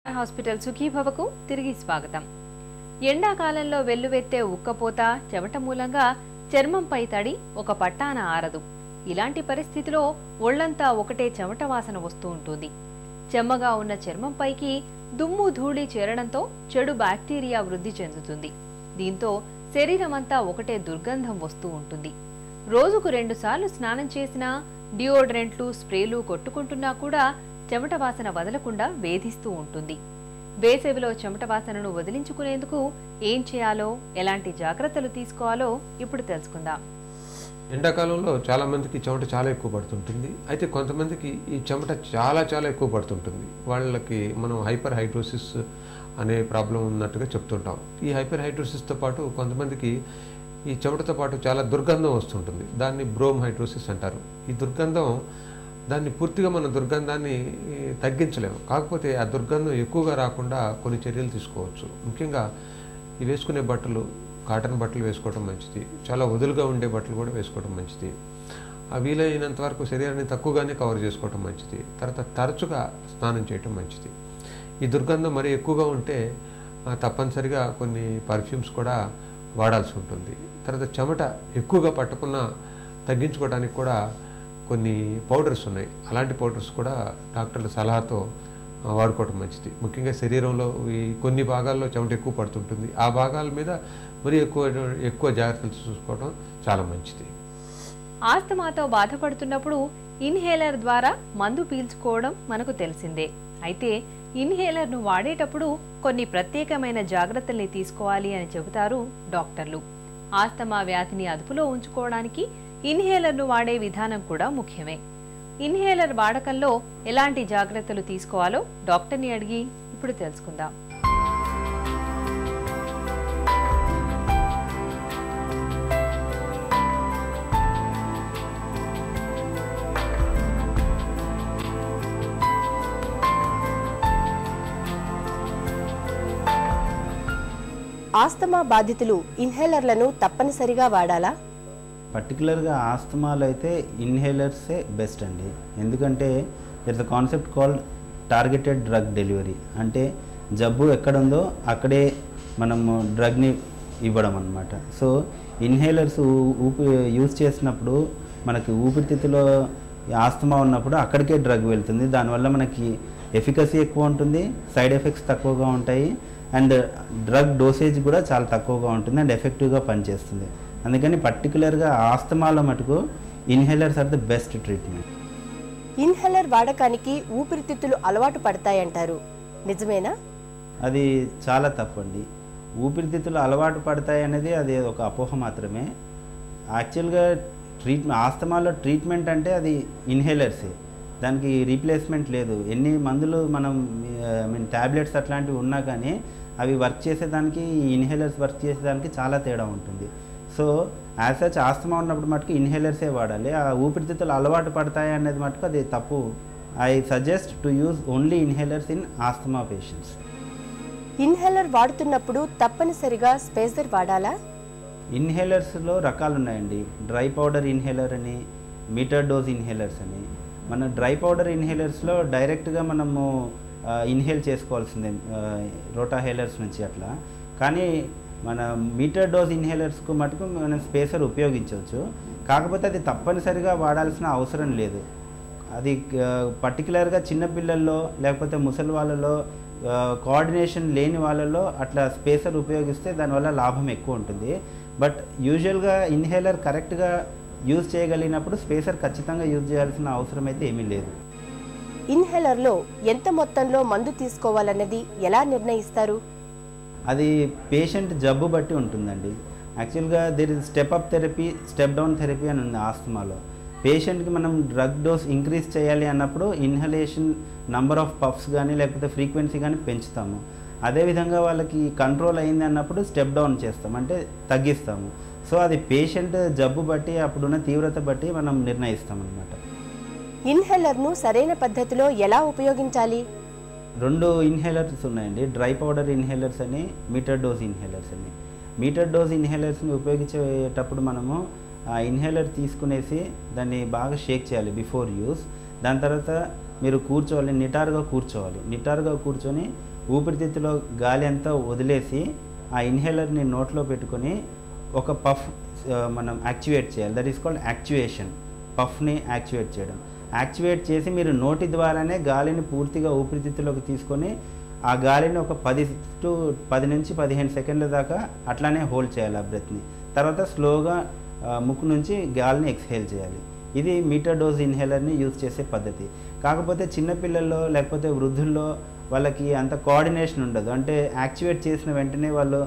Hospital సుఖీభవకు తిరిగి స్వాగతం. ఎండాకాలంలో వెల్లువెత్తే ఉక్కపోత, చెమట మూలంగా చర్మంపై తడి ఒక పట్టాన ఆరదు. ఇలాంటి పరిస్థితిలో ఒళ్లంతా ఒకటే చెమట వాసన వస్తూ ఉంటుంది. చెమ్మగా ఉన్న చర్మంపైకి దుమ్ము ధూళి చేరడంతో చెడు బ్యాక్టీరియా వృద్ధి చెందుతుంది. దీంతో శరీరమంతా ఒకటే దుర్గంధం వస్తూ ఉంటుంది. రోజుకు 2 సార్లు స్నానం చేసినా, డియోడ్రెంట్లు, స్ప్రేలు కొట్టుకుంటున్నా కూడా చెమట వాసన వదలకుండా వేధిస్తూ ఉంటుంది. వేసవిలో చెమట వాసనను వదిలించుకునేందుకు ఏం చేయాలో, ఎలాంటి జాగ్రత్తలు తీసుకోవాలో ఇప్పుడు తెలుసుకుందాం. ఎండాకాలంలో చాలా మందికి చెమట చాలా ఎక్కువ పడుతుంటుంది. అయితే కొంతమందికి ఈ చెమట చాలా ఎక్కువ పడుతుంటుంది. వాళ్ళకి మనం హైపర్ హైడ్రోసిస్ అనే ప్రాబ్లం ఉన్నట్టుగా చెప్తుంటాం. ఈ హైపర్ హైడ్రోసిస్తో పాటు కొంతమందికి ఈ చెమటతో పాటు చాలా దుర్గంధం వస్తుంటుంది. దాన్ని బ్రోమ్ హైడ్రోసిస్ అంటారు. ఈ దుర్గంధం దాన్ని పూర్తిగా మన దుర్గంధాన్ని తగ్గించలేము. కాకపోతే ఆ దుర్గంధం ఎక్కువగా రాకుండా కొన్ని చర్యలు తీసుకోవచ్చు. ముఖ్యంగా ఈ వేసుకునే బట్టలు కాటన్ బట్టలు వేసుకోవడం మంచిది. చాలా వదులుగా ఉండే బట్టలు కూడా వేసుకోవడం మంచిది. ఆ వీలైనంత వరకు శరీరాన్ని తక్కువగానే కవర్ చేసుకోవడం మంచిది. తర్వాత తరచుగా స్నానం చేయటం మంచిది. ఈ దుర్గంధం మరి ఎక్కువగా ఉంటే తప్పనిసరిగా కొన్ని పర్ఫ్యూమ్స్ కూడా వాడాల్సి ఉంటుంది. తర్వాత చెమట ఎక్కువగా పట్టకుండా తగ్గించుకోవడానికి కూడా కొన్ని పౌడర్స్ ఉన్నాయి. అలాంటి పౌడర్స్ కూడా డాక్టర్ల సలహాతో వాడుకోవడం మంచిది. ముఖ్యంగా శరీరంలో ఈ కొన్ని భాగాల్లో చెమట ఎక్కువ పడుతుంటుంది. ఆ భాగాల మీద మరి ఎక్కువ జాగ్రత్తలు చూసుకోవడం చాలా మంచిది. ఆస్తమాతో బాధపడుతున్నప్పుడు ఇన్హేలర్ ద్వారా మందు పీల్చుకోవడం మనకు తెలిసిందే. అయితే ఇన్హేలర్ను వాడేటప్పుడు కొన్ని ప్రత్యేకమైన జాగ్రత్తల్ని తీసుకోవాలి అని చెబుతారు డాక్టర్లు. ఆస్తమా వ్యాధిని అదుపులో ఉంచుకోవడానికి ఇన్హేలర్ను వాడే విధానం కూడా ముఖ్యమే. ఇన్హేలర్ వాడకంలో ఎలాంటి జాగ్రత్తలు తీసుకోవాలో డాక్టర్ని అడిగి ఇప్పుడు తెలుసుకుందాం. ఆస్తమా బాధితులు ఇన్హేలర్లను తప్పనిసరిగా వాడాలా? పర్టికులర్గా ఆస్తమాలో అయితే ఇన్హేలర్సే బెస్ట్ అండి. ఎందుకంటే there is a concept called targeted drug delivery. అంటే జబ్బు ఎక్కడుందో అక్కడే మనము డ్రగ్ని ఇవ్వడం అన్నమాట. సో ఇన్హేలర్స్ యూజ్ చేసినప్పుడు మనకి ఊపిరితిత్తులో ఆస్తమా ఉన్నప్పుడు అక్కడికే డ్రగ్ వెళ్తుంది. దానివల్ల మనకి ఎఫికసీ ఎక్కువ ఉంటుంది, సైడ్ ఎఫెక్ట్స్ తక్కువగా ఉంటాయి, అండ్ డ్రగ్ డోసేజ్ కూడా చాలా తక్కువగా ఉంటుంది అండ్ ఎఫెక్టివ్గా పనిచేస్తుంది. అందుకని పర్టికులర్గా ఆస్తమాలో మటుకు inhalers are the best treatment. Inhaler వాడకానికి ఊపిరితిత్తులు అలవాటు పడతాయంటారు, నిజమేనా? అది చాలా తప్పండి. ఊపిరితిత్తులు అలవాటు పడతాయి అనేది అది ఒక అపోహ మాత్రమే. యాక్చువల్గా ఆస్తమాలో ట్రీట్మెంట్ అంటే అది ఇన్హేలర్సే, దానికి రీప్లేస్మెంట్ లేదు. ఎన్ని మందులు మనం ట్యాబ్లెట్స్ అట్లాంటివి ఉన్నా కానీ అవి వర్క్ చేసేదానికి ఈ ఇన్హేలర్స్ వర్క్ చేసేదానికి చాలా తేడా ఉంటుంది. సో యాజ్ సచ్ ఆస్తమా ఉన్నప్పుడు మటుకు ఇన్హేలర్సే వాడాలి. ఆ ఊపిరితిత్తులు అలవాటు పడతాయి అనేది మటుకు అది తప్పు. I suggest to use only inhalers in asthma patients. Inhaler వాడుతున్నప్పుడు తప్పనిసరిగా స్పేసర్ వాడాలా? ఇన్హేలర్స్లో రకాలు ఉన్నాయండి. డ్రై పౌడర్ ఇన్హేలర్ అని, మీటర్ డోస్ ఇన్హేలర్స్ అని. మన డ్రై పౌడర్ ఇన్హేలర్స్లో డైరెక్ట్గా మనము ఇన్హేల్ చేసుకోవాల్సిందే రోటాహేలర్స్ నుంచి అట్లా. కానీ మన మీటర్ డోస్ ఇన్హేలర్స్కు మటుకు మనం స్పేసర్ ఉపయోగించవచ్చు. కాకపోతే అది తప్పనిసరిగా వాడాల్సిన అవసరం లేదు. అది పర్టికులర్గా చిన్నపిల్లల్లో లేకపోతే ముసలి వాళ్ళలో కోఆర్డినేషన్ లేని వాళ్ళలో అట్లా స్పేసర్ ఉపయోగిస్తే దానివల్ల లాభం ఎక్కువ ఉంటుంది. బట్ యూజువల్గా ఇన్హేలర్ కరెక్ట్గా యూజ్ చేయగలిగినప్పుడు స్పేసర్ ఖచ్చితంగా యూజ్ చేయాల్సిన అవసరం అయితే ఏమీ లేదు. ఇన్హేలర్లో ఎంత మొత్తంలో మందు తీసుకోవాలన్నది ఎలా నిర్ణయిస్తారు? అది పేషెంట్ జబ్బు బట్టి ఉంటుందండి. యాక్చువల్గా there is step up therapy, step down therapy అని ఉంది ఆస్తమాలో. పేషెంట్కి మనం డ్రగ్ డోస్ ఇంక్రీజ్ చేయాలి అన్నప్పుడు ఇన్హలేషన్ నంబర్ ఆఫ్ పఫ్స్ కానీ లేకపోతే ఫ్రీక్వెన్సీ కానీ పెంచుతాము. అదేవిధంగా వాళ్ళకి కంట్రోల్ అయింది అన్నప్పుడు స్టెప్ డౌన్ చేస్తాం, అంటే తగ్గిస్తాము. సో అది పేషెంట్ జబ్బు బట్టి అప్పుడున్న తీవ్రత బట్టి మనం నిర్ణయిస్తాం అన్నమాట. ఇన్హేలర్ను సరైన పద్ధతిలో ఎలా ఉపయోగించాలి? 2 ఇన్హేలర్స్ ఉన్నాయండి. డ్రై పౌడర్ ఇన్హేలర్స్ అని, మీటర్ డోస్ ఇన్హేలర్స్ అని. మీటర్ డోస్ ఇన్హేలర్స్ని ఉపయోగించేటప్పుడు మనము ఆ ఇన్హేలర్ తీసుకునేసి దాన్ని బాగా షేక్ చేయాలి బిఫోర్ యూస్. దాని తర్వాత మీరు కూర్చోవాలి, నిటారుగా కూర్చోవాలి. నిటారుగా కూర్చొని ఊపిరితిత్తులో గాలి అంతా వదిలేసి ఆ ఇన్హేలర్ని నోట్లో పెట్టుకొని ఒక పఫ్ మనం యాక్టివేట్ చేయాలి. That is called activation. పఫ్ని యాక్టివేట్ చేయడం. యాక్టివేట్ చేసి మీరు నోటి ద్వారానే గాలిని పూర్తిగా ఊపిరితిత్తులోకి తీసుకొని ఆ గాలిని ఒక 10 నుంచి 15 సెకండ్ల దాకా అట్లానే హోల్డ్ చేయాలి ఆ బ్రెత్ని. తర్వాత స్లోగా ముక్కు నుంచి గాలిని ఎక్స్హేల్ చేయాలి. ఇది మీటర్ డోస్ ఇన్హేలర్ని యూజ్ చేసే పద్ధతి. కాకపోతే చిన్నపిల్లల్లో లేకపోతే వృద్ధుల్లో వాళ్ళకి అంత కోఆర్డినేషన్ ఉండదు. అంటే యాక్టివేట్ చేసిన వెంటనే వాళ్ళు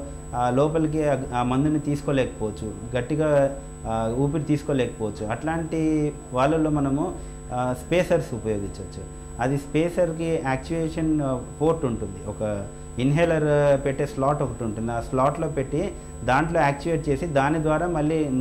లోపలికి ఆ మందుని తీసుకోలేకపోవచ్చు, గట్టిగా ఊపిరి తీసుకోలేకపోవచ్చు. అట్లాంటి వాళ్ళలో మనము స్పేసర్స్ ఉపయోగించవచ్చు. అది స్పేసర్కి యాక్టివేషన్ పోర్ట్ ఉంటుంది, ఒక ఇన్హేలర్ పెట్టే స్లాట్ ఒకటి ఉంటుంది. ఆ స్లాట్లో పెట్టి దాంట్లో యాక్టివేట్ చేసి దాని ద్వారా మళ్ళీ